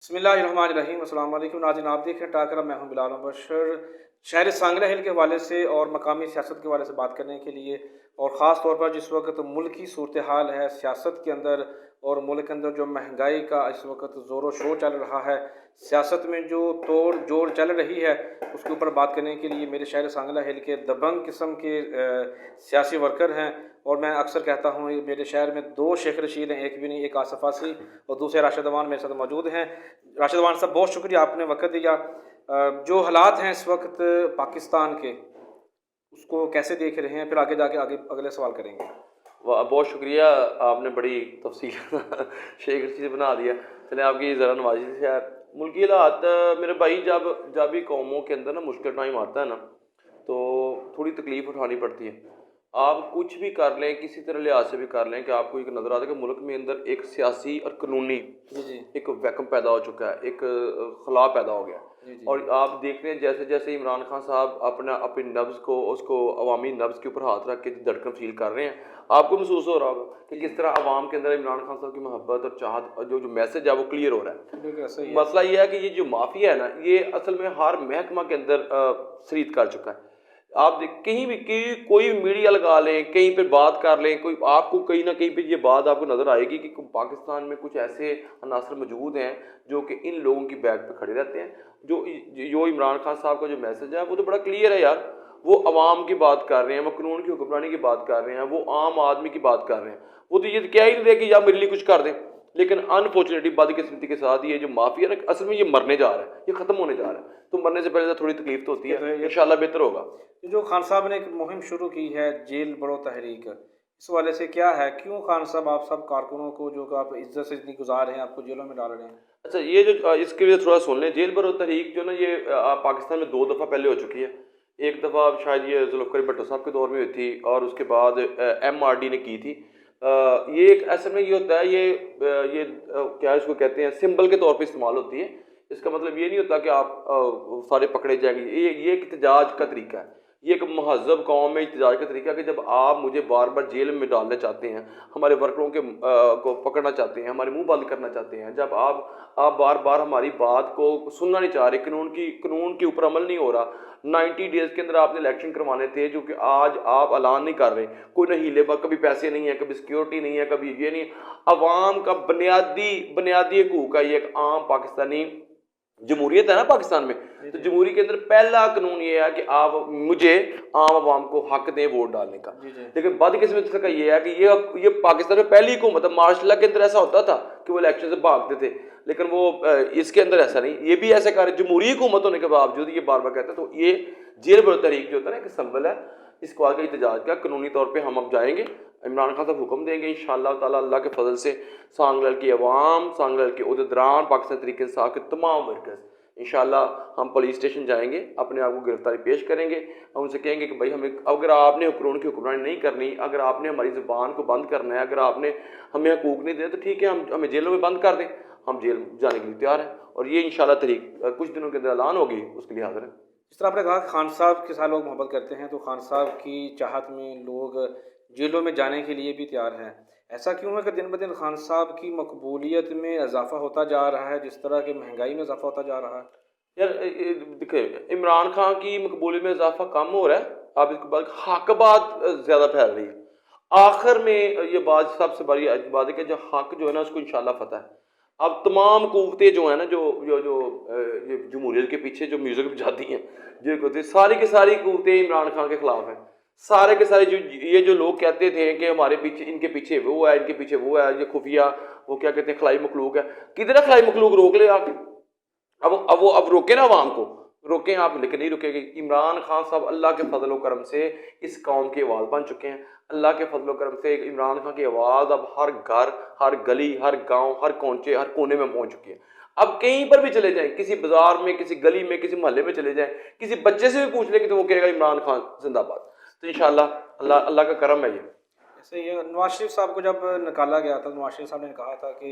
बिस्मिल्लाहिर्रहमानिर्रहीम। अस्सलाम वालेकुम नाज़रीन, आप देख रहे हैं टाकरा। मैं हूं बिलाल मुबशर। शहर सांगला हिल के हवाले से और मकामी सियासत के हवाले से बात करने के लिए, और ख़ास तौर पर जिस वक्त मुल्क की सूरत हाल है सियासत के अंदर, और मुल्क के अंदर जो महंगाई का इस वक्त ज़ोर शोर चल रहा है, सियासत में जो तोड़ जोड़ चल रही है, उसके ऊपर बात करने के लिए मेरे शहर सांगला हिल के दबंग किस्म के सियासी वर्कर हैं। और मैं अक्सर कहता हूँ मेरे शहर में दो शेख रशीद हैं, एक भी नहीं, एक आसफ़ आसी और दूसरे राशिद अमान मेरे साथ मौजूद हैं। राशिद अमान साहब, बहुत शुक्रिया, आपने वक्त दिया। जो हालात हैं इस वक्त पाकिस्तान के, उसको कैसे देख रहे हैं? फिर आगे जाके आगे अगले सवाल करेंगे। वाह, बहुत शुक्रिया। आपने बड़ी तफसील शेख रशीद बना दिया। चले आपकी ज़रा नवाजी से यार मुल्की हालात मेरे भाई, जब जब भी कौमों के अंदर ना मुश्किल टाइम आता है ना, तो थोड़ी तकलीफ़ उठानी पड़ती है। आप कुछ भी कर लें, किसी तरह लिहाज से भी कर लें, कि आपको एक नज़र आता है कि मुल्क में अंदर एक सियासी और कानूनी जी जी एक वैक्यूम पैदा हो चुका है, एक खला पैदा हो गया। जी जी और आप देख रहे हैं जैसे जैसे इमरान खान साहब अपनी नब्ज़ को, उसको अवामी नब्ज़ के ऊपर हाथ रख के धड़कन फील कर रहे हैं। आपको महसूस हो रहा होगा कि किस तरह आवाम के अंदर इमरान खान साहब की मोहब्बत और चाहत और जो जो मैसेज है वो क्लियर हो रहा है। बिल्कुल सही है। मसला ये है कि ये जो माफिया है ना, ये असल में हर महकमा के अंदर शरीक कर चुका है। आप देख कहीं भी कोई भी मीडिया लगा लें, कहीं पे बात कर लें, कोई आपको कहीं ना कहीं पे ये बात आपको नज़र आएगी कि पाकिस्तान में कुछ ऐसे अनासर मौजूद हैं जो कि इन लोगों की बैक पे खड़े रहते हैं। जो जो इमरान खान साहब का जो मैसेज है वो तो बड़ा क्लियर है यार। वो अवाम की बात कर रहे हैं, वो कानून की हुक्मरानी की बात कर रहे हैं, वो आम आदमी की बात कर रहे हैं। वो तो ये क्या ही नहीं रहे कि यार मेरे लिए कुछ कर दें। लेकिन अनफॉर्चुनेटली बदकिस्मती के साथ ये जो माफिया ना, असल में ये मरने जा रहा है, ये खत्म होने जा रहा है। तो मरने से पहले तो थोड़ी तकलीफ तो होती है, इंशाल्लाह बेहतर होगा। जो खान साहब ने एक मुहिम शुरू की है, जेल बड़ो तहरीक, इस वाले से क्या है? क्यों खान साहब आप सब कारकुनों को जो आप इज्जत से इतनी गुजार रहे हैं, आपको जेलों में डाल रहे हैं? अच्छा, ये जो इसके लिए थोड़ा सुन लें। जेल भरो तहरीक जो ना, ये पाकिस्तान में 2 दफ़ा पहले हो चुकी है। एक दफ़ा शायद ये जुल्फ़िकार भुट्टो साहब के दौर में हुई थी, और उसके बाद MRD ने की थी। ये एक ऐसे में ये होता है, क्या इसको कहते हैं, सिंबल के तौर पे इस्तेमाल होती है। इसका मतलब ये नहीं होता कि आप सारे पकड़े जाएंगे। ये एक एहतजाज का तरीका है। ये एक महज़ब कौम में एहतजाज का तरीका है कि जब आप मुझे बार बार जेल में डालना चाहते हैं, हमारे वर्करों के को पकड़ना चाहते हैं, हमारे मुंह बंद करना चाहते हैं, जब आप बार बार हमारी बात को सुनना नहीं चाह रहे, कानून के ऊपर अमल नहीं हो रहा। 90 डेज के अंदर आपने इलेक्शन करवाने थे, जो कि आज आप ऐलान नहीं कर रहे। कोई ना हीले पर, कभी पैसे नहीं है, कभी सिक्योरिटी नहीं है, कभी ये नहीं। अवाम का बुनियादी बुनियादी हकूक है। ये एक आम पाकिस्तानी जमहूरियत है ना पाकिस्तान में, तो जमहूरी के अंदर पहला कानून ये है कि आप मुझे आम आवाम को हक दें वोट डालने का। लेकिन बदकिस्मती का ये है कि ये पाकिस्तान में पहली हुकूमत है। मार्शल के अंदर ऐसा होता था कि वो इलेक्शन से भागते थे, लेकिन वो इसके अंदर ऐसा नहीं। ये भी ऐसे कार्य जमहूरी हुकूमत होने के बावजूद ये बार बार कहते हैं। तो ये जेल बरो तहरीक जो होता है ना, एक संबल है इस कवाल का एहतजाज का। कानूनी तौर पर हम अब जाएंगे, इमरान खान साहब हुक्म देंगे इंशाअल्लाह ताला, अल्लाह के फजल से सांगलाल की अवाम, सांगलाल के उहदेदारान, पाकिस्तान तरीके इंसाफ के तमाम वर्कर्स इंशाअल्लाह हम पुलिस स्टेशन जाएंगे, अपने आप को गिरफ्तारी पेश करेंगे। हम उनसे कहेंगे कि भाई हमें, अगर आपने कानून की हुक्मरानी नहीं करनी, अगर आपने हमारी ज़ुबान को बंद करना है, अगर आपने हमें हकूक नहीं देना, तो ठीक है, हम हमें जेलों में बंद कर दें, हम जेल जाने के लिए तैयार हैं। और ये इंशाअल्लाह तरीक कुछ दिनों के अंदर ऐलान होगी, उसके लिए हाजिर है। जिस तरह आपने कहा कि खान साहब के साथ लोग मोहब्बत करते हैं, तो खान साहब की चाहत में लोग जेलों में जाने के लिए भी तैयार हैं। ऐसा क्यों है कि दिन ब दिन खान साहब की मकबूलियत में इजाफा होता जा रहा है, जिस तरह की महंगाई में इजाफा होता जा रहा है? यार देखिए, इमरान खान की मकबूलियत में इजाफा कम हो रहा है। अब इसके बाद हक बात ज़्यादा फैल रही है। आखिर में ये बात सबसे बड़ी बात है कि जो हक जो है ना, उसको इंशाल्लाह पता है। अब तमाम कुव्वतें जो है ना, जो जो जो ये जमहूरियत के पीछे जो म्यूज़िक बजाती हैं, जो कहते हैं, सारी की सारी कुव्वतें इमरान खान के खिलाफ हैं। सारे के सारे जो लोग कहते थे कि हमारे पीछे, इनके पीछे वो है, इनके पीछे वो है, ये खुफिया, वो क्या कहते हैं, खलाई मखलूक है। किधर खलाई मखलूक? रोक ले आके। अब रोके ना आवाम को, रोकें आप, लेकिन नहीं रुकेगी। इमरान खान साहब अल्लाह के फजल करम से इस कौम की आवाज़ बन चुके हैं। अल्लाह के फजल करम से इमरान खान की आवाज़ अब हर घर, हर गली, हर गांव, हर कोंचे, हर कोने में पहुंच चुकी है। अब कहीं पर भी चले जाएं, किसी बाजार में, किसी गली में, किसी मोहल्ले में चले जाएं, किसी बच्चे से भी पूछ लेंगे तो वो कहेगा इमरान खान जिंदाबाद। तो इंशाल्लाह अल्लाह अल्लाह का करम है ये। ऐसे ये नवाज शरीफ साहब को जब निकाला गया था, नवाज शरीफ साहब ने कहा था कि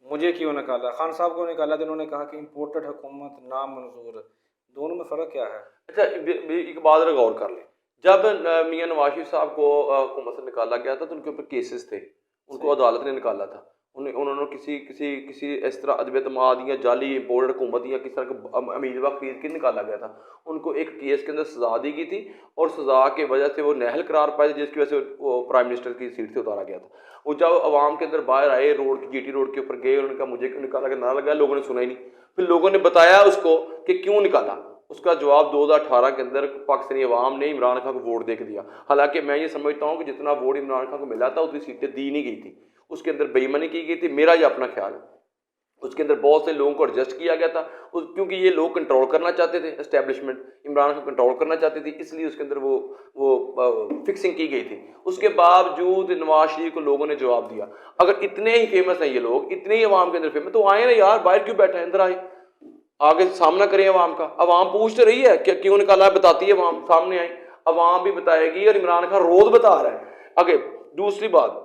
मुझे क्यों निकाला? खान साहब को निकाला तो उन्होंने कहा कि इम्पोर्टेड हुकूमत नामंजूर। दोनों में फ़र्क क्या है? अच्छा, एक बात गौर कर लें। जब मियां नवाज शरीफ साहब को हुकूमत से निकाला गया था, तो उनके ऊपर केसेस थे, उनको अदालत ने निकाला था। उन्होंने किसी किसी किसी इस तरह अदब एतमाद या जाली इम्पोर्टेड हुकूमत या किस तरह का अमीरवा खरीद के निकाला गया था। उनको एक केस के अंदर सज़ा दी गई थी और सज़ा की वजह से वो नाअहल करार पाए थे, जिसकी वजह से वो प्राइम मिनिस्टर की सीट से उतारा गया था। वो जब आवाम के अंदर बाहर आए, रोड की GT रोड के ऊपर गए, उन्होंने कहा मुझे क्यों निकाला, के नारा लगाया, लोगों ने सुना ही नहीं। फिर लोगों ने बताया उसको कि क्यों निकाला। उसका जवाब 2018 के अंदर पाकिस्तानी अवाम ने इमरान खान को वोट दे के दिया। हालांकि मैं ये समझता हूँ कि जितना वोट इमरान खान को मिला था उतनी सीटें दी नहीं गई थी, उसके अंदर बेईमानी की गई थी, मेरा ये अपना ख्याल है। उसके अंदर बहुत से लोगों को एडजस्ट किया गया था क्योंकि ये लोग कंट्रोल करना चाहते थे, एस्टेब्लिशमेंट इमरान को कंट्रोल करना चाहती थी, इसलिए उसके अंदर वो फिक्सिंग की गई थी। उसके बावजूद नवाज शरीफ को लोगों ने जवाब दिया। अगर इतने ही फेमस हैं ये लोग, इतने ही अवाम के अंदर फेमस, तो आए ना यार, बाहर क्यों बैठे हैं, अंदर आए, आगे सामना करें अवाम का। अवाम पूछ तो रही है क्या क्यों निकाला है, बताती है अवाम, सामने आई, अवाम भी बताएगी और इमरान खान रोज बता रहा है। आगे दूसरी बात,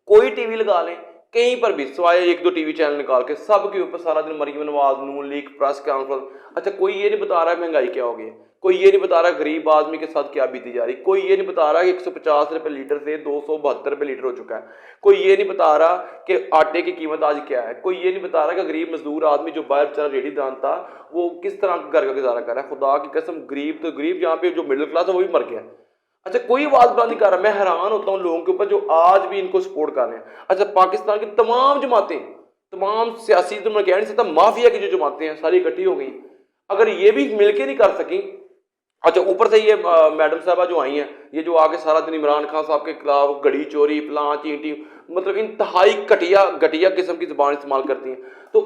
कोई टीवी लगा लें, कहीं पर भी सिवाय 1-2 टीवी चैनल निकाल के, सब के ऊपर सारा दिन मरीम नवाज, नून लीग, प्रेस कॉन्फ्रेंस। अच्छा, कोई ये नहीं बता रहा है महंगाई क्या हो गई, कोई ये नहीं बता रहा गरीब आदमी के साथ क्या बीती जा रही, कोई ये नहीं बता रहा कि 150 रुपये लीटर से 272 रुपये लीटर हो चुका है, कोई ये नहीं बता रहा कि आटे की कीमत आज क्या है, कोई ये नहीं बता रहा कि गरीब मजदूर आदमी जो बाहर बेचारा रेडी दान था वो किस तरह घर का गुजारा कर रहा है। खुदा की कसम, गरीब तो गरीब, यहाँ पे जो मिडिल क्लास है वो भी मर गया। अच्छा, कोई आवाज बुलंद नहीं कर रहा। मैं हैरान होता हूँ लोगों के ऊपर जो आज भी इनको सपोर्ट कर रहे हैं। अच्छा, पाकिस्तान की तमाम जमातें, तमाम सियासी, तो मैं कह नहीं सकता, माफिया की जो जमातें हैं सारी इकट्ठी हो गई, अगर ये भी मिलके नहीं कर सकी। अच्छा, ऊपर से ये मैडम साहबा जो आई हैं, ये जो आके सारा दिन इमरान खान साहब के खिलाफ घड़ी चोरी, फलां चींटी, मतलब इंतहाई घटिया किस्म की जुबान इस्तेमाल करती हैं। तो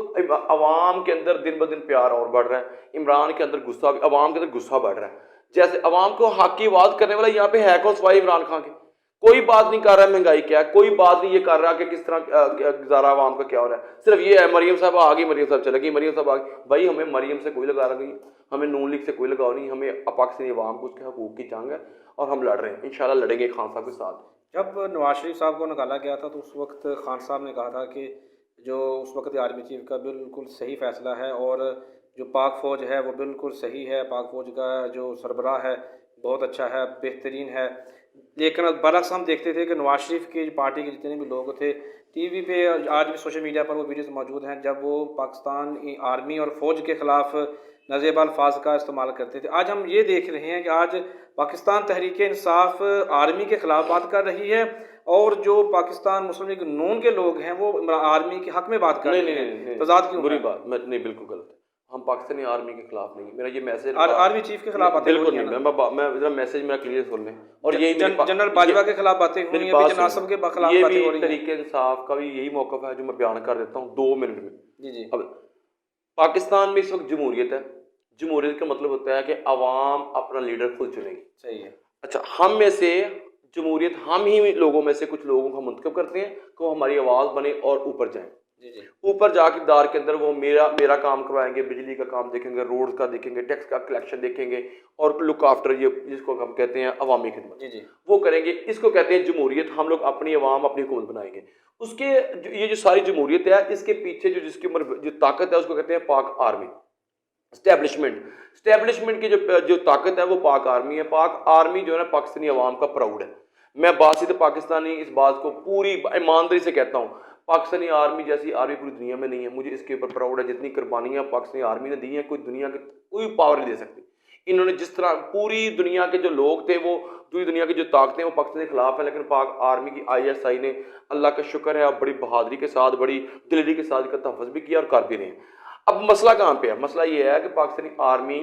अवाम के अंदर दिन ब दिन प्यार और बढ़ रहा है, इमरान के अंदर गुस्सा, अवाम के अंदर गुस्सा बढ़ रहा है। जैसे अवाम को हक की आवाज करने वाला यहाँ पे है कौन सिवाय इमरान खान के? कोई बात नहीं कर रहा है महंगाई क्या है, कोई बात नहीं ये कर रहा कि किस तरह गुजारा अवाम का क्या हो रहा है। सिर्फ ये है मरियम साहब आ गई, मरियम साहब चले गई, मरियम साहब आ गई। भाई, हमें मरियम से कोई लगा नहीं, हमें नून लीग से कोई लगाव नहीं, हमें पाकिस्तानी अवाम को उसके हकूक की जंग है और हम लड़ रहे हैं, इंशाल्लाह लड़ेंगे खान साहब के साथ। जब नवाज शरीफ साहब को निकाला गया था तो उस वक्त खान साहब ने कहा था कि जो उस वक्त आर्मी चीफ का बिल्कुल सही फैसला है और जो पाक फ़ौज है वो बिल्कुल सही है, पाक फ़ौज का जो सरबराह है बहुत अच्छा है, बेहतरीन है। लेकिन बरअक्स हम देखते थे कि नवाज शरीफ की पार्टी के जितने भी लोग थे, टीवी पे आज भी सोशल मीडिया पर वो वीडियोस मौजूद हैं जब वो पाकिस्तान आर्मी और फ़ौज के ख़िलाफ़ नज़ेब अल्फाज का इस्तेमाल करते थे। आज हम ये देख रहे हैं कि आज पाकिस्तान तहरीक इंसाफ आर्मी के ख़िलाफ़ बात कर रही है और जो पाकिस्तान मुस्लिम लीग नून के लोग हैं वो आर्मी के हक में बात कर रहे हैं। तजाद क्यों? बुरी बात, नहीं, बिल्कुल गलत है। हम पाकिस्तानी आर्मी के खिलाफ नहीं, मेरा ये मैसेज आर्मी चीफ के खिलाफ बातें बिल्कुल नहीं। मैं जरा मैसेज मेरा क्लियर सुन लें। और ये जनरल बाजवा के खिलाफ बातें हुई हैं, जना आसम के खिलाफ बातें हो रही हैं। तरीके इंसाफ का भी यही मौक़िफ़ है जो मैं बयान कर देता हूँ 2 मिनट में। जी। अब पाकिस्तान में इस वक्त जमहूरियत है। जमहूरियत का मतलब होता है कि अवाम अपना लीडर खुद चुनेगी। सही है। अच्छा, हम में से जमहूरियत हम ही लोगों में से कुछ लोगों को मुंतखब करते हैं कि वो हमारी आवाज़ बने और ऊपर जाएं। जी। ऊपर जाके इक़्तिदार के अंदर वो मेरा काम करवाएंगे, बिजली का काम देखेंगे, रोड्स का देखेंगे, टैक्स का कलेक्शन देखेंगे और लुक आफ्टर, ये जिसको हम कहते हैं अवामी खिदमत, जी, वो करेंगे। इसको कहते हैं जमहूरियत। हम लोग अपनी आवाम अपनी हुकूमत बनाएंगे। उसके ये जो सारी जमहूरियत है, इसके पीछे जिसकी उम्र जो ताकत है उसको कहते हैं पाक आर्मी, स्टैब्लिशमेंट की जो ताकत है वो पाक आर्मी है। पाक आर्मी जो है ना, पाकिस्तानी अवाम का प्राउड है। मैं बासित पाकिस्तानी इस बात को पूरी ईमानदारी से कहता हूँ, पाकिस्तानी आर्मी जैसी आर्मी पूरी दुनिया में नहीं है। मुझे इसके ऊपर प्राउड है। जितनी कुर्बानियाँ पाकिस्तानी आर्मी ने दी हैं, कोई दुनिया की कोई पावर नहीं दे सकती। इन्होंने जिस तरह पूरी दुनिया के जो लोग थे, वो पूरी दुनिया की जो ताकतें वो पाकिस्तान के खिलाफ है, लेकिन पाक आर्मी की ISI ने, अल्लाह का शुक्र है, बड़ी बहादुरी के साथ, बड़ी दिलेरी के साथ इसका तहफ़्फ़ुज़ भी किया और कर भी रहे हैं। अब मसला कहाँ पे है? मसला ये है कि पाकिस्तानी आर्मी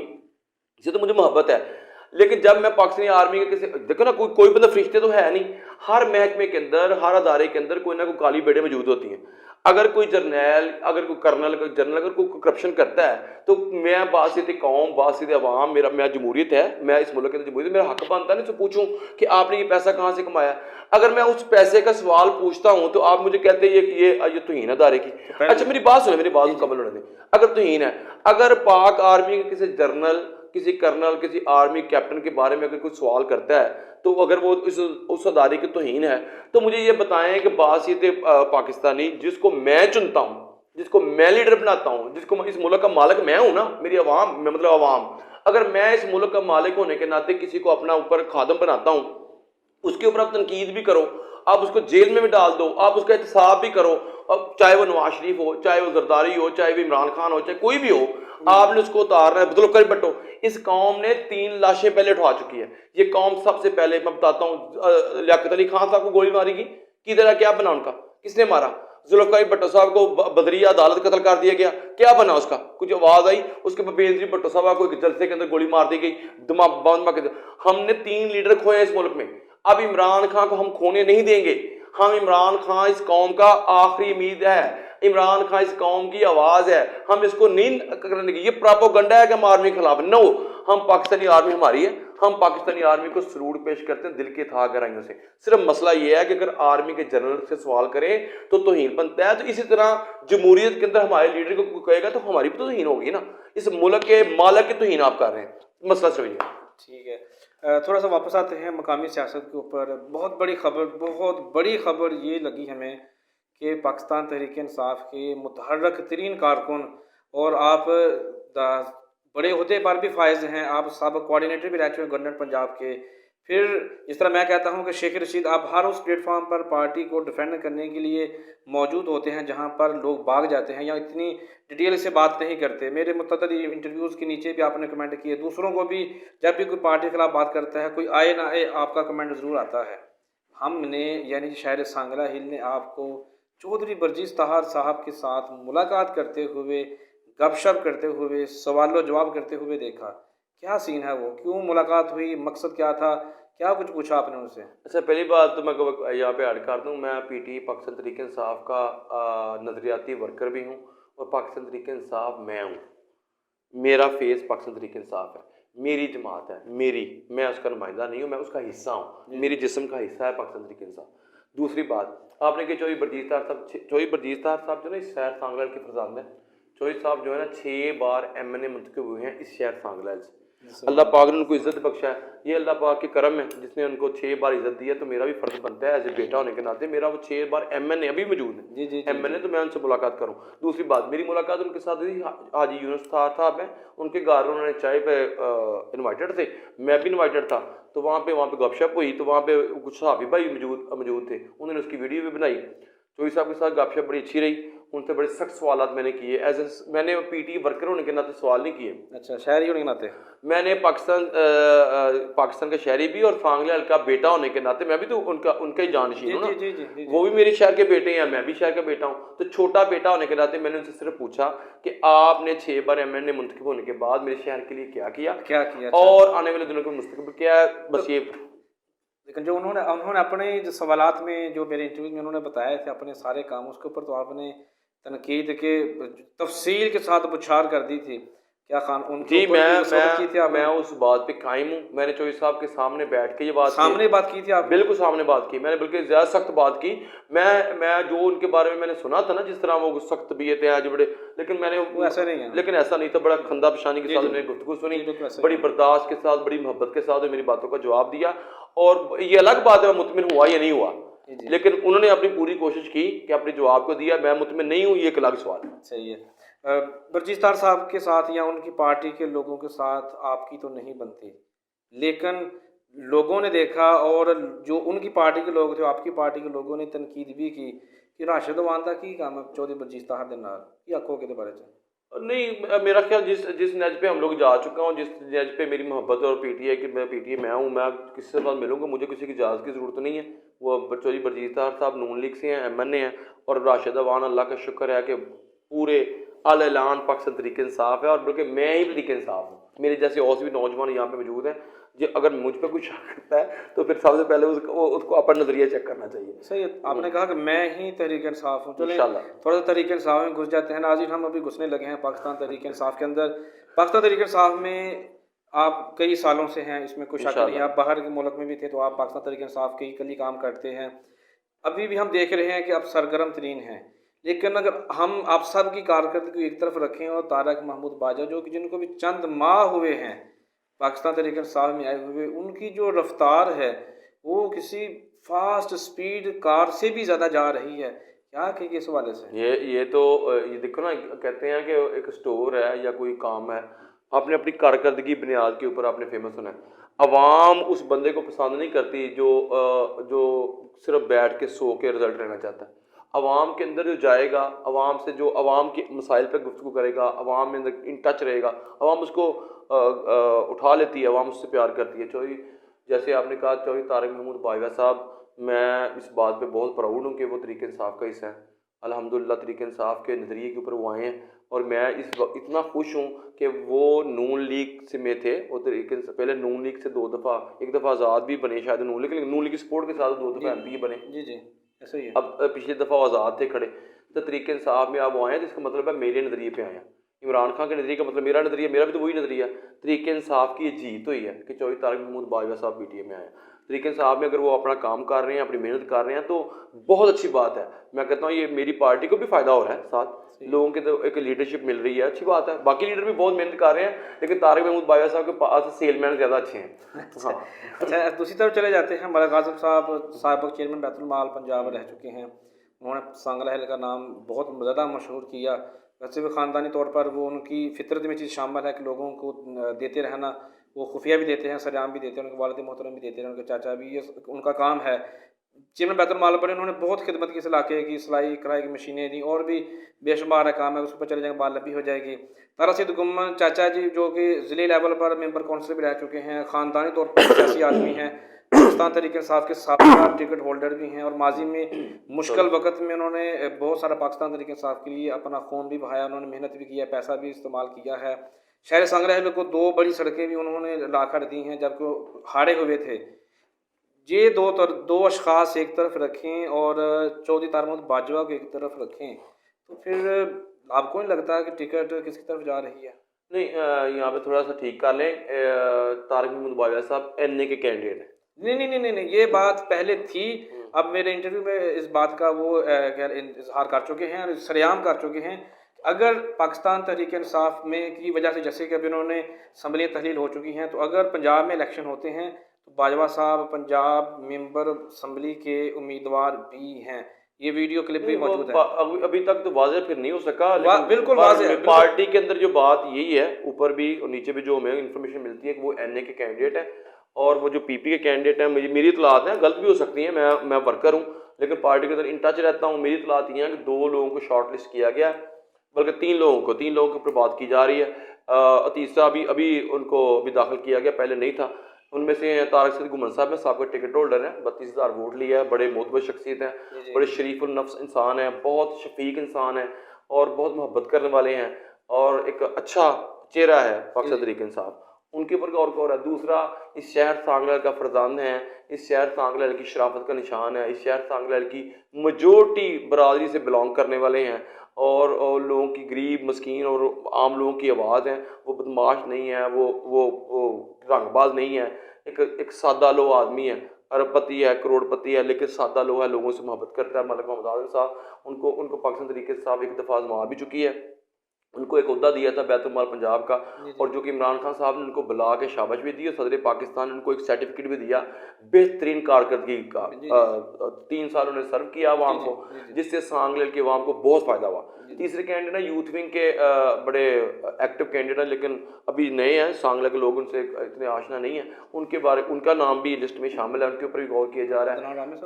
से तो मुझे मोहब्बत है, लेकिन जब मैं पाकिस्तानी आर्मी के किसी, देखो ना, कोई बंदा फरिश्ते तो है नहीं। हर महकमे के अंदर, हर अदारे के अंदर कोई ना कोई काली बेड़े मौजूद होती हैं। अगर कोई जर्नैल, अगर कोई कर्नल, अगर कोई करप्शन करता है तो मैं बासित कौम, बासित अवाम, मैं जमहूरियत है, मैं इस मुल्क के अंदर जमहूरियत, मेरा हक बनता है ना तो पूछूं कि आपने ये पैसा कहाँ से कमाया। अगर मैं उस पैसे का सवाल पूछता हूं तो आप मुझे कहते हैं ये तौहीन अदारे की। अच्छा, मेरी बात सुने, मेरी बात मुकम्मल होने दें। अगर तौहीन है, अगर पाक आर्मी के किसी जर्नल, किसी कर्नल, किसी आर्मी कैप्टन के बारे में अगर कोई सवाल करता है, तो अगर वो उस अदारे की तौहीन है, तो मुझे ये बताएं कि बासित पाकिस्तानी जिसको मैं चुनता हूँ, जिसको मैं लीडर बनाता हूँ, जिसको इस मुल्क का मालिक मैं हूँ ना, मेरी अवाम, मतलब अवाम, अगर मैं इस मुल्क का मालिक होने के नाते किसी को अपना ऊपर खादम बनाता हूँ, उसके ऊपर आप तनकीद भी करो, आप उसको जेल में भी डाल दो, आप उसका एहतसाब भी करो, अब चाहे वो नवाज शरीफ हो, चाहे वो जरदारी हो, चाहे वो इमरान खान हो, चाहे कोई भी हो, आपने उसको उतारना है। जुल्फकार भट्टो, इस कौम ने 3 लाशें पहले उठा चुकी है। ये कौम सबसे पहले, मैं बताता हूँ, लियाकत अली खान साहब को गोली मारी गई, किधर है, क्या बना उनका, किसने मारा? जुल्फकार भट्टो साहब को बदरिया अदालत कत्ल कर दिया गया, क्या बना उसका? कुछ आवाज आई, उसके बाद बेनजीर भट्टो साहब को एक जलसे के अंदर गोली मार दी गई, दिमाग बंद। हमने 3 लीडर खोए इस मुल्क में, अब इमरान खान को हम खोने नहीं देंगे। हम इमरान खान इस कौम का आखिरी उम्मीद है, इमरान खान इस कौम की आवाज है, हम इसको नहीं करने देंगे। ये प्रोपेगेंडा है कि हम आर्मी के खिलाफ, नो, हम पाकिस्तानी आर्मी हमारी है, हम पाकिस्तानी आर्मी को सलूट पेश करते हैं दिल के था गहराइयों से। सिर्फ मसला ये है कि अगर आर्मी के जनरल से सवाल करें तो तौहीन बनता है। तो इसी तरह जमहूरियत के अंदर हमारे लीडर को कहेगा तो हमारी भी तो तौहीन होगी ना। इस मुल्क के मालिक की तौहीन आप कर रहे हैं, मसला सिर्फ ये। ठीक है, थोड़ा सा वापस आते हैं मकामी सियासत के ऊपर। बहुत बड़ी खबर ये लगी हमें कि पाकिस्तान तहरीक इंसाफ के मुतहर्रक तरीन कारकुन, और आप बड़े अहदे पर भी फायज हैं, आप साबिक़ कोऑर्डिनेटर भी रह चुके हैं गवर्नर पंजाब के। फिर इस तरह मैं कहता हूं कि शेख रशीद, आप हर उस प्लेटफॉर्म पर पार्टी को डिफेंड करने के लिए मौजूद होते हैं जहां पर लोग भाग जाते हैं या इतनी डिटेल से बात नहीं करते। मेरे मुतअद्दिद इंटरव्यूज़ के नीचे भी आपने कमेंट किए, दूसरों को भी जब भी कोई पार्टी के खिलाफ बात करता है, कोई आए ना आए, आपका कमेंट ज़रूर आता है। हमने यानी शायर सांगला हिल ने आपको चौधरी बरजीस ताहर साहब के साथ मुलाकात करते हुए, गपशप करते हुए, सवाल जवाब करते हुए देखा। क्या सीन है वो, क्यों मुलाकात हुई, मकसद क्या था, क्या कुछ पूछा आपने उनसे? अच्छा, पहली बात तो मैं यहाँ पे ऐड कर दूँ, मैं पीटी पाकिस्तान तहरीक इंसाफ का नज़रियाती वर्कर भी हूँ और पाकिस्तान तहरीक इंसाफ मैं हूँ। मेरा फेस पाकिस्तान तहरीक इंसाफ है, मेरी जमात है, मैं उसका नुमाइंदा नहीं हूँ, मैं उसका हिस्सा हूँ, मेरे जिस्म का हिस्सा है पाकिस्तान तहरीक इंसाफ। दूसरी बात, आपने कहा चौधरी बरजीस ताहर साहब जो ना इस शहर सांगला के फरजांद हैं। चौधरी साहब जो है ना 6 बार MNA मुंतखब हुए हैं इस शहर सांगला से। अल्लाह पाक ने उनको इज़्ज़त बख्शा है, ये अल्लाह पाक के करम है जिसने उनको 6 बार इज़्ज़त दी है। तो मेरा भी फ़र्ज़ बनता है एज ए बेटा होने के नाते, मेरा वो 6 बार MNA अभी मौजूद है, जी MNA, तो मैं उनसे मुलाकात करूँ। दूसरी बात, मेरी मुलाकात उनके साथ हुई, हाजी यूनुस साहब हैं, उनके घर उन्होंने चाय पे इन्वाइटेड थे, मैं भी इन्वाइटेड था। तो वहाँ पे गपशप हुई, तो वहाँ पे कुछ सहाबी भाई मौजूद थे, उन्होंने उसकी वीडियो भी बनाई। चौधरी साहब के साथ गपशप बड़ी अच्छी रही, उनसे बड़े सख्त सवाल मैंने किए, मैंने पीटी वर्कर होने के नाते सवाल नहीं किए। अच्छा, शहरी होने के नाते मैंने पाकिस्तान का शहरी भी और सांगला हल्का बेटा होने के नाते मैं भी तो उनका ही जानशीन हूँ ना। वो भी मेरे शहर के बेटे हैं, मैं भी शहर का बेटा हूँ। तो छोटा बेटा होने के नाते मैंने उनसे सिर्फ पूछा कि आपने 6 बार MNA मुंतखब होने के बाद मेरे शहर के लिए क्या किया और आने वाले दिनों के मुस्तकबिल क्या है, बस ये। लेकिन जो उन्होंने अपने जो सवालात में, जो मेरे इंटरव्यू में उन्होंने बताए थे अपने सारे काम, उसके ऊपर तो आपने तनकीद के तफसील के साथ बुछार कर दी थी। क्या खान जी, मैं उस बात पे कायम हूँ। मैंने चौधरी साहब के सामने बैठ के ये बात की थी आप? बिल्कुल सामने बात की मैंने, बल्कि ज़्यादा सख्त बात की। मैं जो उनके बारे में मैंने सुना था ना, जिस तरह वो सख्त तबीयत है आज बड़े, लेकिन मैंने वो ऐसा नहीं है, लेकिन ऐसा नहीं था। बड़ा खंदा पेशानी के साथ मैंने गुफ्तगू सुनी, बड़ी बर्दाश्त के साथ, बड़ी मोहब्बत के साथ मेरी बातों का जवाब दिया। और ये अलग बात है मैं मुतमिन हुआ या नहीं हुआ, लेकिन उन्होंने अपनी पूरी कोशिश की कि अपने जवाब को दिया। मैं मुतमिन नहीं हूँ, ये एक अलग सवाल है। सही है। बरजीस ताहर साहब के साथ या उनकी पार्टी के लोगों के साथ आपकी तो नहीं बनती, लेकिन लोगों ने देखा, और जो उनकी पार्टी के लोग थे, आपकी पार्टी के लोगों ने तनकीद भी की कि राशिद वांदा की काम चौधरी बरजीस ताहर दे नाल की आखो के बारे में। नहीं, मेरा ख्याल जिस नज पे हम लोग जा चुका हूँ, जिस नज पे मेरी मोहब्बत और PTI कि मैं PTI मैं हूँ, मैं किसी से साथ मिलूँगा, मुझे किसी की इजाज़त की ज़रूरत नहीं है। वो चौधरी बरजीस ताहर साहब नून लीग से हैं, MNA हैं, और राशिद वान अल्लाह का शुक्र है कि पूरे अल ऐलान पाकिस्तान तहरीक इंसाफ है, और बल्कि मैं ही तहरीक इंसाफ हूँ। मेरे जैसे और भी नौजवान यहाँ पे मौजूद हैं। जो अगर मुझ पर कुछ शक करता है तो फिर सबसे पहले उसको अपना नजरिया चेक करना चाहिए। सही है, आपने कहा कि मैं ही तहरीक इंसाफ हूँ। चलो थोड़ा सा तहरीक इंसाफ में घुस जाते हैं नाज़रीन, हम अभी घुसने लगे हैं पाकिस्तान तहरीक इंसाफ के अंदर। पाकिस्तान तहरीक इंसाफ में आप कई सालों से हैं, इसमें कुछ शक नहीं। आप बाहर के मुल्क में भी थे तो आप पाकिस्तान तहरीक इंसाफ के कल ही काम करते हैं। अभी भी हम देख रहे हैं कि आप सरगर्म तरीन हैं, लेकिन अगर हम आप सब की कारकर्दगी एक तरफ रखें और तारक महमूद बाजा जो कि जिनको भी चंद माह हुए हैं पाकिस्तान तहरीक इंसाफ में आए हुए, उनकी जो रफ्तार है वो किसी फास्ट स्पीड कार से भी ज़्यादा जा रही है। क्या कहिए इस हवाले से? ये देखो ना, कहते हैं कि एक स्टोर है या कोई काम है, आपने अपनी कारकर्दगी बुनियाद के ऊपर आपने फेमस होना है। अवाम उस बंदे को पसंद नहीं करती जो सिर्फ बैठ के सो के रिजल्ट लेना चाहता है। अवाम के अंदर जो जाएगा, अवाम से जो अवाम के मसाइल पर गुफ्तगू करेगा, अवाम में अंदर इन टच रहेगा, अवाम उसको उठा लेती है, अवाम उससे प्यार करती है। चौधरी जैसे आपने कहा चौधरी तारिक महमूद बाजवा साहब, मैं इस बात पे बहुत प्राउड हूँ कि वो तरीके इंसाफ का हिस्सा है। अल्हम्दुलिल्लाह तरीके इंसाफ के नज़रिए के ऊपर वो आए हैं और मैं इस वक्त इतना खुश हूँ कि वो नून लीग से में थे। वो तरीके से पहले नून लीग से 2 दफ़ा, एक दफ़ा आज़ाद भी बने शायद नून लीग, लेकिन नून लीग की सपोर्ट के साथ 2 दफ़ा MP बने। जी जी, ऐसा ही है। अब पिछली दफ़ा वो आज़ाद थे खड़े, तो तरीके इंसाफ में आप वो आए हैं, जिसका मतलब है मेरे नज़रिए पे आए हैं। इमरान खान के नज़रिए का मतलब मेरा नज़रिया, मेरा भी तो वही नज़रिया। तरीके इंसाफ की ये जीत हुई है कि चौधरी तारिक महमूद बाजवा साहब PTI में आए। तरीके इंसाफ में अगर वो अपना काम कर रहे हैं, अपनी मेहनत कर रहे हैं, तो बहुत अच्छी बात है। मैं कहता हूँ ये मेरी पार्टी को भी फ़ायदा हो रहा है, साथ लोगों के तो एक लीडरशिप मिल रही है, अच्छी बात है। बाकी लीडर भी बहुत मेहनत कर रहे हैं, लेकिन तारिक महमूद बाजवा साहब के पास सेलमैन ज़्यादा अच्छे हैं। हाँ। अच्छा, दूसरी तरफ चले जाते हैं। मलिक आज़म साहब साबिक़ चेयरमैन बैतुल माल पंजाब रह चुके हैं। उन्होंने सांगला हिल का नाम बहुत ज़्यादा मशहूर किया। वैसे भी ख़ानदानी तौर पर वो उनकी फ़ितरत में चीज़ शामिल है कि लोगों को देते रहना। वो खुफिया भी देते हैं, सरेआम भी देते हैं, उनके वालिद मोहतरम भी देते हैं, उनके चाचा भी, ये उनका काम है। चेयरमैन बैतुल माल पर इन्होंने बहुत खिदमत की इस इलाके की, सिलाई कढ़ाई की मशीनें दी और भी बेशुमार है काम है, उस पर चले जाएंगे बात लंबी हो जाएगी। तारा सिद्ध गुम्मन चाचा जी जो कि ज़िले लेवल पर मेंबर काउंसिल भी रह चुके हैं, ख़ानदानी तौर पर सियासी आदमी हैं, पाकिस्तान तहरीक इंसाफ के साबिक़ा टिकट होल्डर भी हैं और माजी में मुश्किल वक्त में उन्होंने बहुत सारा पाकिस्तान तहरीक इंसाफ के लिए अपना खून भी बहाया, उन्होंने मेहनत भी किया, पैसा भी इस्तेमाल किया है। शहर सांगला हिल को 2 बड़ी सड़कें भी उन्होंने लाकर दी हैं जबकि वो हारे हुए थे। ये दो अशख़ास एक तरफ रखें और चौधरी तारिक महमूद बाजवा को एक तरफ रखें, तो फिर आपको नहीं लगता कि टिकट किसकी तरफ जा रही है? नहीं, यहाँ पे थोड़ा सा ठीक कर लें। तारिक महमूद बाजवा साहब NA के कैंडिडेट हैं। नहीं, ये बात पहले थी। अब मेरे इंटरव्यू में इस बात का वो इजहार कर चुके हैं और सरेआम कर चुके हैं। अगर पाकिस्तान तहरीक इंसाफ में की वजह से, जैसे कि अभी उन्होंने असम्बलियाँ तहलील हो चुकी हैं, तो अगर पंजाब में इलेक्शन होते हैं तो बाजवा साहब पंजाब मेंबर असम्बली के उम्मीदवार भी हैं। ये वीडियो क्लिप भी मौजूद है। अभी तक तो वाज़ेह फिर नहीं हो सका, बिल्कुल वाज़ेह है। पार्टी के अंदर जो बात यही है, ऊपर भी और नीचे भी जो हमें इन्फॉर्मेशन मिलती है कि वो NA के कैंडिडेट है और वो जो PP के कैंडिडेट हैं, मेरी इतलात हैं, गलत भी हो सकती हैं, मैं वर्कर हूँ, लेकिन पार्टी के अंदर इन टच रहता हूँ। मेरी इतलात ये है कि 2 लोगों को शॉर्ट लिस्ट किया गया, बल्कि 3 लोगों के ऊपर बात की जा रही है। तीसरा अभी उनको भी दाखिल किया गया, पहले नहीं था। उनमें से तारिक सिद्ध गुम्मन साहब में साबिक़ टिकट होल्डर हैं, 32,000 वोट लिया है, बड़े मोतबर शख्सियत हैं, बड़े शरीफुल नफ्स इंसान हैं, बहुत शफीक इंसान हैं और बहुत मोहब्बत करने वाले हैं और एक अच्छा चेहरा है पाकिस्तान तहरीक इंसाफ। उनके ऊपर गौर है। दूसरा, इस शहर सांगला का फरजान है, इस शहर सांगला की शराफत का निशान है, इस शहर सांगला की मेजॉरिटी बरादरी से बिलोंग करने वाले हैं और लोगों की गरीब मस्कीन और आम लोगों की आवाज़ है। वो बदमाश नहीं है, वो रंगबाज नहीं है, एक सादा लो आदमी है, अरबपति है, करोड़पति है, लेकिन सादा लो है, लोगों से मोहब्बत करता है। मलिक मोहम्मद आज़म साहब, उनको पाकिस्तान तहरीक इंसाफ एक दफ़ा आज़मा भी चुकी है। उनको एक ओहदा दिया था बैतुल माल पंजाब का, और जो कि इमरान खान साहब ने उनको बुला के शाबाश भी दी और सदर पाकिस्तान ने उनको एक सर्टिफिकेट भी दिया बेहतरीन कारकर्दगी का। 3 साल उन्होंने सर्व किया आवाम को, जिससे सांगला की आवाम को बहुत फ़ायदा हुआ। तीसरे कैंडिडेट हैं यूथ विंग के, बड़े एक्टिव कैंडिडेट हैं, लेकिन अभी नए हैं, सांगला के लोग उनसे इतने आशना नहीं है। उनका नाम भी लिस्ट में शामिल है, उनके ऊपर भी गौर किया जा रहा है।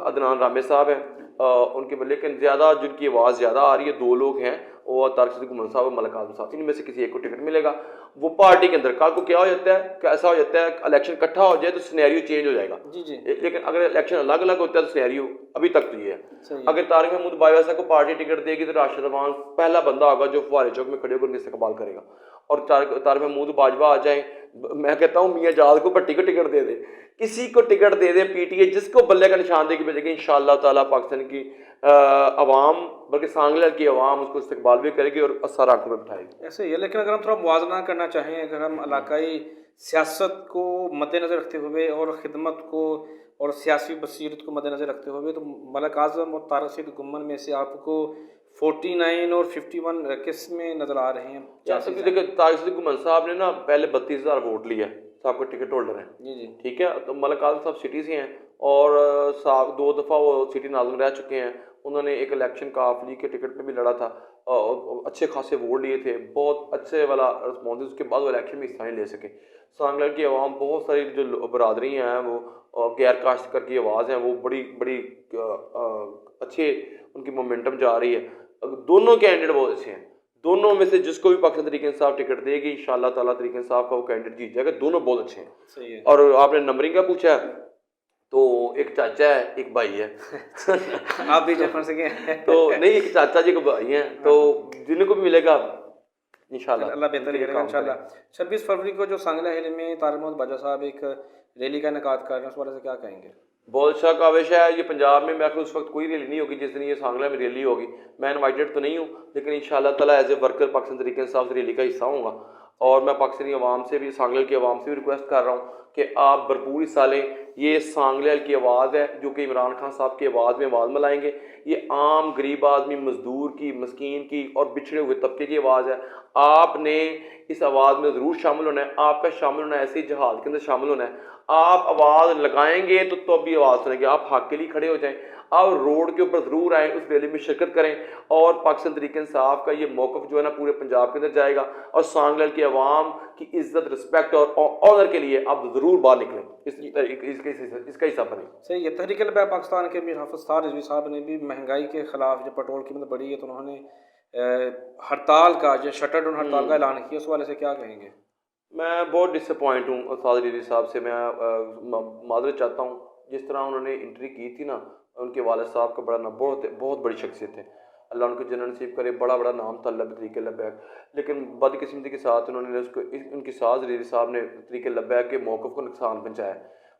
अदनान रामे साहब हैं उनके, लेकिन ज़्यादा जिनकी आवाज़ ज़्यादा आ रही है 2 लोग हैं, वो तारिक सिद्द गुम्मन साहब और मलिक आज़म साहब, इनमें से किसी एक को टिकट मिलेगा। वो पार्टी के अंदर कल को क्या हो जाता है, कैसा हो जाता है, इलेक्शन इकट्ठा हो जाए तो सिनेरियो चेंज हो जाएगा। लेकिन अगर इलेक्शन अलग अलग होता है तो सिनेरियो अभी तक तो ये है। अगर तारिक महमूद बाजवा साहब को पार्टी टिकट देगी तो राशिद रवान पहला बंदा होगा जो फुहारे चौक में खड़े होकर उनका इस्तकबाल करेगा। और तारिक महमूद बाजवा आ जाए, मैं कहता हूँ मियाँ जाद को भट्टी को टिकट दे दे, किसी को टिकट दे दे, PTI जिसको बल्ले का निशान दे के भेजेगी, इंशाअल्लाह ताला पाकिस्तान की अवाम, बल्कि सांगला की अवाम उसको इस्तकबाल भी करेगी और असर आंखों में बिठाएगी। ऐसे ही है। लेकिन अगर हम थोड़ा मुवाजना करना चाहें, अगर हम इलाकाई सियासत को मद्देनज़र रखते हुए और ख़िदमत को और सियासी बसीरत को मद्देनज़र रखते हुए, तो मलिक आज़म और तारिक सिद्द गुम्मन में से आपको 49 और 51 किस में नज़र आ रहे हैं? देखिए, तारिक सिद्द गुम्मन साहब ने ना पहले 32,000 वोट लिया, साहब को टिकट होल्डर हैं। जी, ठीक है। तो मलिक आज़म साहब सिटी से हैं और साहब 2 दफ़ा वो सिटी नाज़िम रह चुके हैं। उन्होंने एक इलेक्शन काफ लीग के टिकट पे भी लड़ा था, अच्छे खासे वोट लिए थे, बहुत अच्छे वाला रिस्पॉन्स, उसके बाद वो इलेक्शन में हिस्सा नहीं ले सके। सांगला की आवाम, बहुत सारी जो बरादरी हैं वो गैर काश्तकार की आवाज़ हैं, वो बड़ी अच्छे उनकी मोमेंटम जा रही है। दोनों कैंडिडेट बहुत अच्छे हैं, दोनों में से जिसको भी पाकिस्तान तहरीक इंसाफ टिकट देगी इंशाल्लाह ताला तहरीक इंसाफ का वो कैंडिडेट जीत जाएगा। दोनों बहुत अच्छे हैं। सही है। और आपने नंबरिंग का पूछा तो एक चाचा है एक भाई है आप भी जफर से गए तो नहीं, एक चाचा जी को भाई हैं, तो जिनको भी मिलेगा इंशाल्लाह अल्लाह बेहतर करेगा इंशाल्लाह। 26 फरवरी को जो सांगला हिल में तारिक मोहम्मद बाजा साहब एक रैली का इनेकाद कर रहे हैं, उस बारे से क्या कहेंगे? बहुत अच्छा काविश है ये पंजाब में। मैं उस वक्त कोई रैली नहीं होगी जिस दिन ये सांगला में रैली होगी। मैं इन्वाइटेड तो नहीं हूँ, लेकिन इंशाल्लाह ताला as a worker Pakistan Tehreek Insaf से रैली का हिस्सा हूँगा। और मैं पाकिस्तानी अवाम से भी, सांगला की अवाम से भी रिक्वेस्ट कर रहा हूँ कि आप भरपूर हिस्सा लें। ये सांगला की आवाज़ है जो कि इमरान खान साहब की आवाज़ में आवाज़ मिलाएंगे। ये आम गरीब आदमी, मजदूर की, मस्कीन की और बिछड़े हुए तबके की आवाज़ है। आपने इस आवाज़ में ज़रूर शामिल होना है। आपका शामिल होना है ऐसे ही जहाद के अंदर शामिल होना है। आप आवाज़ लगाएंगे तो भी आवाज़ सुनेंगे। आप हक के लिए खड़े हो जाएं, आप रोड के ऊपर ज़रूर आएँ, उस रैली में शिरकत करें। और पाकिस्तान तहरीक इंसाफ का ये मौक़िफ़ जो है ना पूरे पंजाब के अंदर जाएगा। और सांगला की आवाम की इज्जत, रिस्पेक्ट और ऑनर के लिए आप ज़रूर बाहर निकलें, इसका हिस्सा बने। सही है। तहरीक अलबाब पाकिस्तान के मीर हाफिज़ तार रिजवी साहब ने भी महंगाई के ख़िलाफ़, जब पेट्रोल कीमत बढ़ी है तो उन्होंने हड़ताल का, जो शटर डाउन हड़ताल का ऐलान किया, उस वाले से क्या कहेंगे? मैं बहुत डिसअपॉइंट हूँ उस्ताद रिजवी साहब से। मैं मादरत चाहता हूँ। जिस तरह उन्होंने एंट्री की थी ना, उनके वालिद साहब का बड़ा ना बहुत बड़ी शख्सियत है, अल्लाह उनको जन्नत नसीब करे। बड़ा नाम था अल्लाह तरीके लब्बैक, लेकिन बदकिस्मती के साथ उन्होंने उनकी साज रिजवी साहब ने तरीके लब्बैक के मौक़िफ़ को नुकसान पहुँचाया।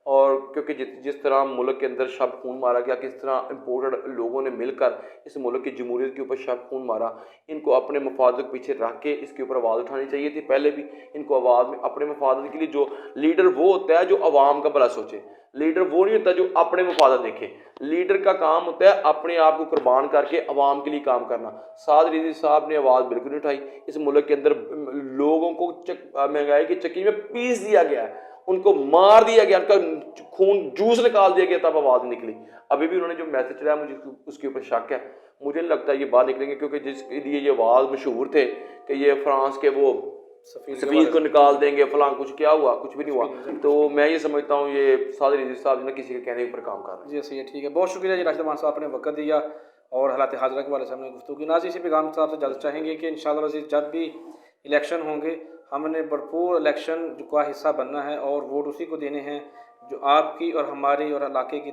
और क्योंकि जिस तरह मुल्क के अंदर शब खून मारा गया, किस तरह इम्पोर्टेड लोगों ने मिलकर इस मुल्क की जमहूरियत के ऊपर शब खून मारा, इनको अपने मफादत को पीछे रख के इसके ऊपर आवाज़ उठानी चाहिए थी पहले भी। इनको आवाज़ में अपने मफादत के लिए, जो लीडर वो होता है जो आवाम का भला सोचे, लीडर वो नहीं होता जो अपने मफादत देखे। लीडर का काम होता है अपने आप को कुर्बान करके आवाम के लिए काम करना। साद रिजवी साहब ने आवाज़ बिल्कुल नहीं उठाई। इस मुल्क के अंदर लोगों को महंगाई की चक्की में पीस दिया गया है, उनको मार दिया गया, उनका खून जूस निकाल दिया गया, तब आवाज़ निकली। अभी भी उन्होंने जो मैसेज चलाया मुझे उसके ऊपर शक है। मुझे नहीं लगता ये बाहर निकलेंगे, क्योंकि जिसके लिए ये आवाज़ मशहूर थे कि ये फ्रांस के वो सफीर को निकाल देंगे, फलां, कुछ क्या हुआ, कुछ भी नहीं हुआ। तो मैं ये समझता हूँ ये साद रिजवी साहब ने किसी के कहने पर काम कर रहे हैं। जी सही है, ठीक है। बहुत शुक्रिया जी राशिद मान साहब, आपने वक्त दिया और हालात हाजरा के बारे से हमने गुफ्तगू की। नाज़रीन, इसी पैगाम साहब से इजाज़त चाहेंगे कि इंशाअल्लाह अज़ीज़ जब भी इलेक्शन होंगे, हमने भरपूर इलेक्शन का हिस्सा बनना है और वोट उसी को देने हैं जो आपकी और हमारी और इलाके की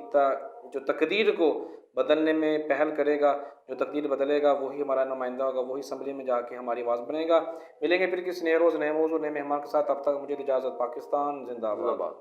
जो तकदीर को बदलने में पहल करेगा। जो तकदीर बदलेगा वही हमारा नुमाइंदा होगा, वही असम्बली में जाके हमारी आवाज़ बनेगा। मिलेंगे फिर किसी नए रोज़ नए मौजू नए मेहमान के साथ। अब तक मुझे इजाज़त। पाकिस्तान जिंदाबाद।